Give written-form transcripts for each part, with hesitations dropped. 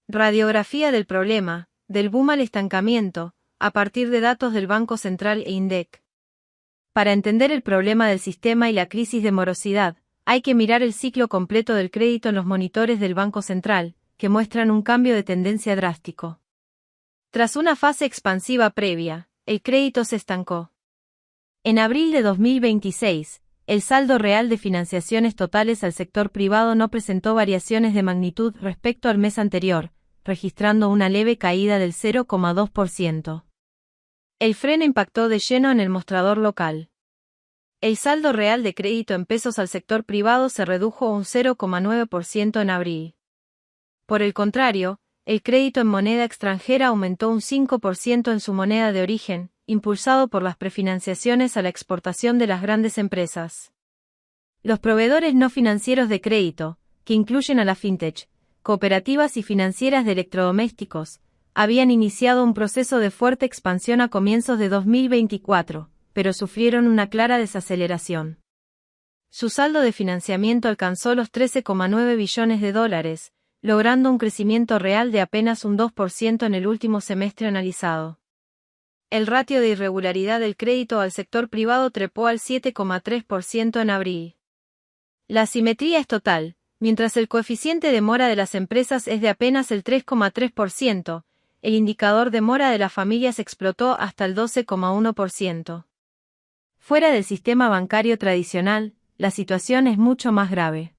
Radiografía del problema, del boom al estancamiento, a partir de datos del Banco Central e INDEC. Para entender el problema del sistema y la crisis de morosidad, hay que mirar el ciclo completo del crédito en los monitores del Banco Central, que muestran un cambio de tendencia drástico. Tras una fase expansiva previa, el crédito se estancó. En abril de 2026, el saldo real de financiaciones totales al sector privado no presentó variaciones de magnitud respecto al mes anterior, registrando una leve caída del 0,2%. El freno impactó de lleno en el mostrador local. El saldo real de crédito en pesos al sector privado se redujo un 0,9% en abril. Por el contrario, el crédito en moneda extranjera aumentó un 5% en su moneda de origen, impulsado por las prefinanciaciones a la exportación de las grandes empresas. Los proveedores no financieros de crédito, que incluyen a la fintech, cooperativas y financieras de electrodomésticos, habían iniciado un proceso de fuerte expansión a comienzos de 2024, pero sufrieron una clara desaceleración. Su saldo de financiamiento alcanzó los $13,9 billones, logrando un crecimiento real de apenas un 2% en el último semestre analizado. El ratio de irregularidad del crédito al sector privado trepó al 7,3% en abril. La asimetría es total, mientras el coeficiente de mora de las empresas es de apenas el 3,3%, el indicador de mora de las familias explotó hasta el 12,1%. Fuera del sistema bancario tradicional, la situación es mucho más grave.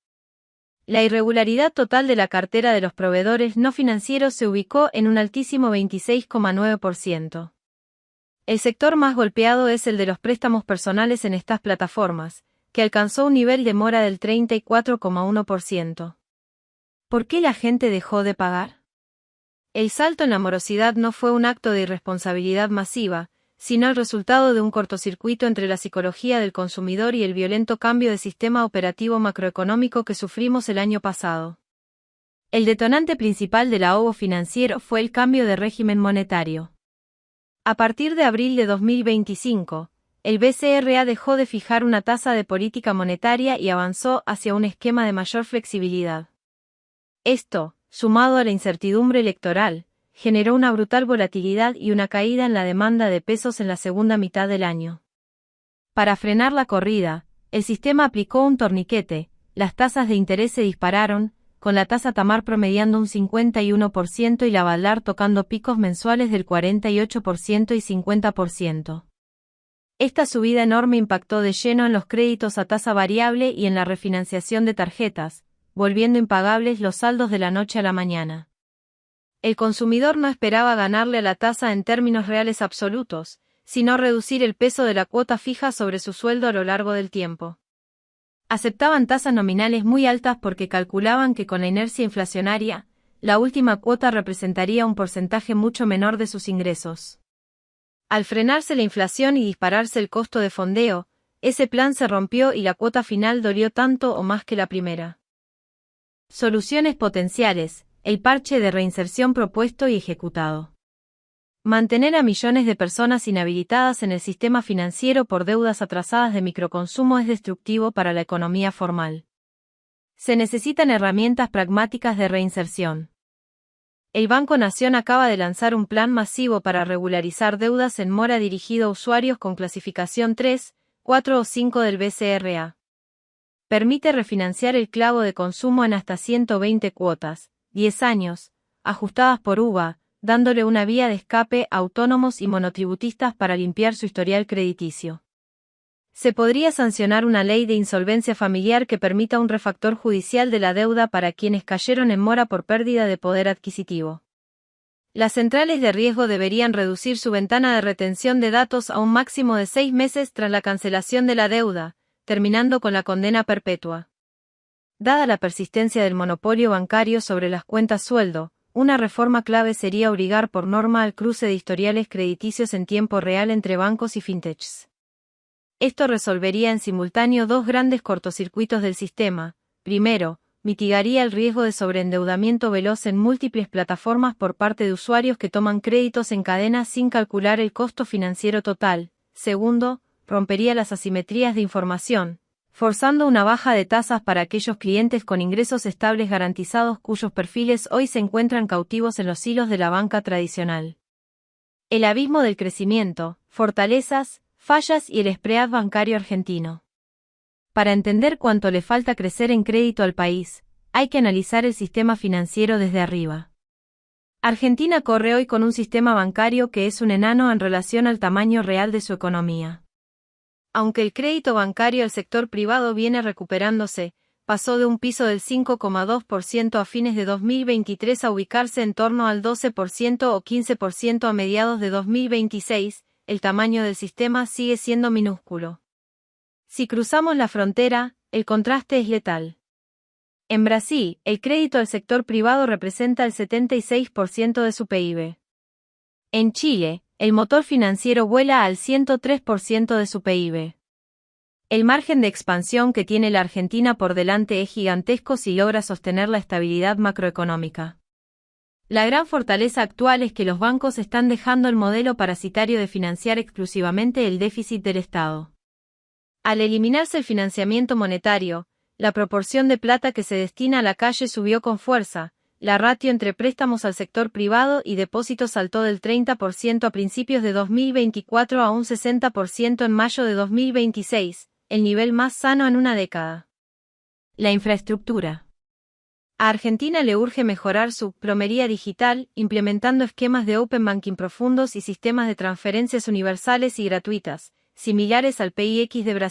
La irregularidad total de la cartera de los proveedores no financieros se ubicó en un altísimo 26,9%. El sector más golpeado es el de los préstamos personales en estas plataformas, que alcanzó un nivel de mora del 34,1%. ¿Por qué la gente dejó de pagar? El salto en la morosidad no fue un acto de irresponsabilidad masiva, sino el resultado de un cortocircuito entre la psicología del consumidor y el violento cambio de sistema operativo macroeconómico que sufrimos el año pasado. El detonante principal del ahogo financiero fue el cambio de régimen monetario. A partir de abril de 2025, el BCRA dejó de fijar una tasa de política monetaria y avanzó hacia un esquema de mayor flexibilidad. Esto, sumado a la incertidumbre electoral, generó una brutal volatilidad y una caída en la demanda de pesos en la segunda mitad del año. Para frenar la corrida, el sistema aplicó un torniquete, las tasas de interés se dispararon, con la tasa Tamar promediando un 51% y la Valar tocando picos mensuales del 48% y 50%. Esta subida enorme impactó de lleno en los créditos a tasa variable y en la refinanciación de tarjetas, volviendo impagables los saldos de la noche a la mañana. El consumidor no esperaba ganarle a la tasa en términos reales absolutos, sino reducir el peso de la cuota fija sobre su sueldo a lo largo del tiempo. Aceptaban tasas nominales muy altas porque calculaban que con la inercia inflacionaria, la última cuota representaría un porcentaje mucho menor de sus ingresos. Al frenarse la inflación y dispararse el costo de fondeo, ese plan se rompió y la cuota final dolió tanto o más que la primera. Soluciones potenciales, el parche de reinserción propuesto y ejecutado. Mantener a millones de personas inhabilitadas en el sistema financiero por deudas atrasadas de microconsumo es destructivo para la economía formal. Se necesitan herramientas pragmáticas de reinserción. El Banco Nación acaba de lanzar un plan masivo para regularizar deudas en mora dirigido a usuarios con clasificación 3, 4 o 5 del BCRA. Permite refinanciar el clavo de consumo en hasta 120 cuotas, 10 años, ajustadas por UVA, dándole una vía de escape a autónomos y monotributistas para limpiar su historial crediticio. Se podría sancionar una ley de insolvencia familiar que permita un refactor judicial de la deuda para quienes cayeron en mora por pérdida de poder adquisitivo. Las centrales de riesgo deberían reducir su ventana de retención de datos a un máximo de 6 meses tras la cancelación de la deuda, terminando con la condena perpetua. Dada la persistencia del monopolio bancario sobre las cuentas sueldo, una reforma clave sería obligar por norma al cruce de historiales crediticios en tiempo real entre bancos y fintechs. Esto resolvería en simultáneo dos grandes cortocircuitos del sistema. Primero, mitigaría el riesgo de sobreendeudamiento veloz en múltiples plataformas por parte de usuarios que toman créditos en cadena sin calcular el costo financiero total. Segundo, rompería las asimetrías de información, forzando una baja de tasas para aquellos clientes con ingresos estables garantizados cuyos perfiles hoy se encuentran cautivos en los hilos de la banca tradicional. El abismo del crecimiento, fortalezas, fallas y el spread bancario argentino. Para entender cuánto le falta crecer en crédito al país, hay que analizar el sistema financiero desde arriba. Argentina corre hoy con un sistema bancario que es un enano en relación al tamaño real de su economía. Aunque el crédito bancario al sector privado viene recuperándose, pasó de un piso del 5,2% a fines de 2023 a ubicarse en torno al 12% o 15% a mediados de 2026, el tamaño del sistema sigue siendo minúsculo. Si cruzamos la frontera, el contraste es letal. En Brasil, el crédito al sector privado representa el 76% de su PIB. En Chile, el motor financiero vuela al 103% de su PIB. El margen de expansión que tiene la Argentina por delante es gigantesco si logra sostener la estabilidad macroeconómica. La gran fortaleza actual es que los bancos están dejando el modelo parasitario de financiar exclusivamente el déficit del Estado. Al eliminarse el financiamiento monetario, la proporción de plata que se destina a la calle subió con fuerza, la ratio entre préstamos al sector privado y depósitos saltó del 30% a principios de 2024 a un 60% en mayo de 2026, el nivel más sano en una década. La infraestructura. A Argentina le urge mejorar su plomería digital, implementando esquemas de Open Banking profundos y sistemas de transferencias universales y gratuitas, similares al PIX de Brasil.